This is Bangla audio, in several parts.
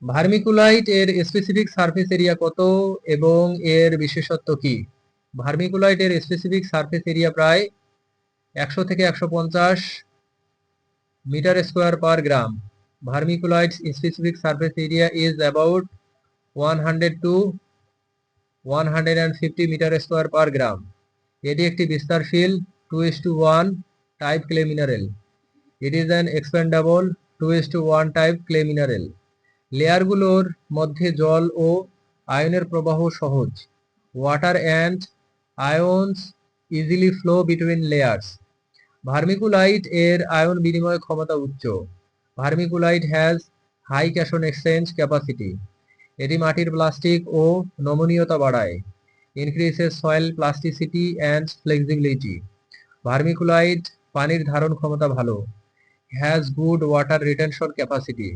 ভার্মিকুলাইট এর স্পেসিফিক সারফেস এরিয়া কত এবং এর বিশেষত্ব কি? ভার্মিকুলাইট এর স্পেসিফিক সারফেস এরিয়া প্রায় 100 থেকে 150 metre square per gram. Vermiculite's specific surface area is about 100 to 150 metre square per gram. এটি একটি বিস্তারশীল 2:1 type clay mineral. It is an expandable 2:1 type clay mineral. লেয়ারগুলোর মধ্যে জল ও আয়নের প্রবাহ সহজ। Water and ions easily flow between layers. Vermiculite এর আয়ন বিনিময় ক্ষমতা উচ্চ। Vermiculite has high cation exchange capacity. এটি মাটির প্লাস্টিক ও নমনীয়তা বাড়ায়। Increases soil plasticity and flexibility. Vermiculite পানির ধারণ ক্ষমতা ভালো। Has good water retention capacity.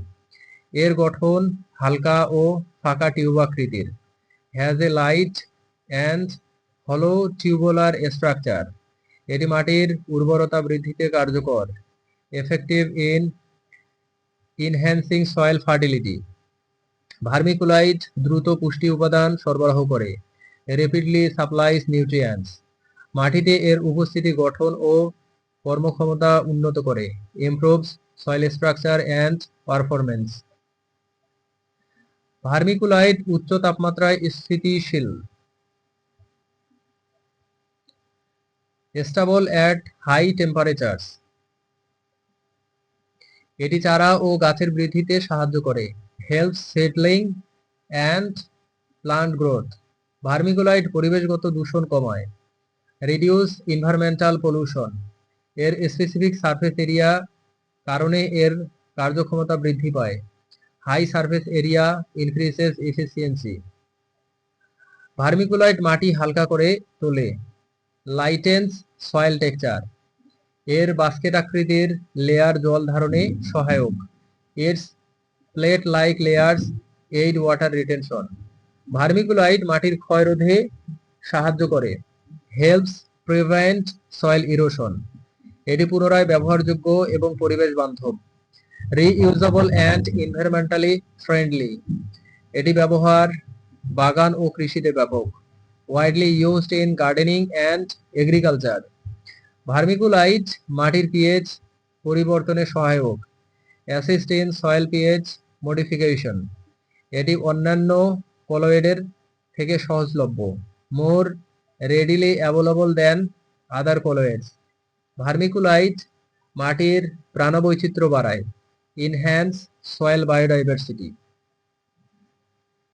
এর গঠন হালকা ও ফাঁকা টিউবাকৃতির। Has a light and hollow tubular structure. এটি মাটির উর্বরতা বৃদ্ধিতে কার্যকর। Effective in enhancing soil fertility. Vermiculite দ্রুত পুষ্টি উপাদান সরবরাহ করে। Rapidly supplies nutrients. মাটিতে এর উপস্থিতি গঠন ও কর্মক্ষমতা উন্নত করে। Improves soil structure and performance. Vermiculite উচ্চ তাপমাত্রায় স্থিতিশীল। Stable at high temperatures. এটি চারা ও গাছের বৃদ্ধিতে সাহায্য করে। Helps settling and plant growth. Vermiculite পরিবেশগত দূষণ কমায়। Reduce environmental pollution. এর স্পেসিফিক সারফেস এরিয়া কারণে এর কার্যক্ষমতা বৃদ্ধি পায়। High surface area increases efficiency. Vermiculite মাটি হালকা করে তোলে। Lightens soil texture. এর বাস্কেট আকৃতির লেয়ার জল ধারণে সহায়ক। এর plate like layers aid water retention. Vermiculite মাটির ক্ষয় রোধে সাহায্য করে। Helps prevent soil erosion. এটি পুনরায় ব্যবহারযোগ্য এবং পরিবেশ বান্ধব। Reusable and environmentally friendly. এটি ব্যবহার বাগান ও কৃষিতে ব্যাপক। Widely used in gardening and agriculture. Vermiculite মাটির পিএইচ পরিবর্তনে সহায়ক। Assist in soil pH modification. এটি অন্যান্য কলয়েডের থেকে সহজলভ্য। More readily available than other colloids. Vermiculite মাটির প্রাণবৈচিত্র্য বাড়ায়। Enhance soil biodiversity.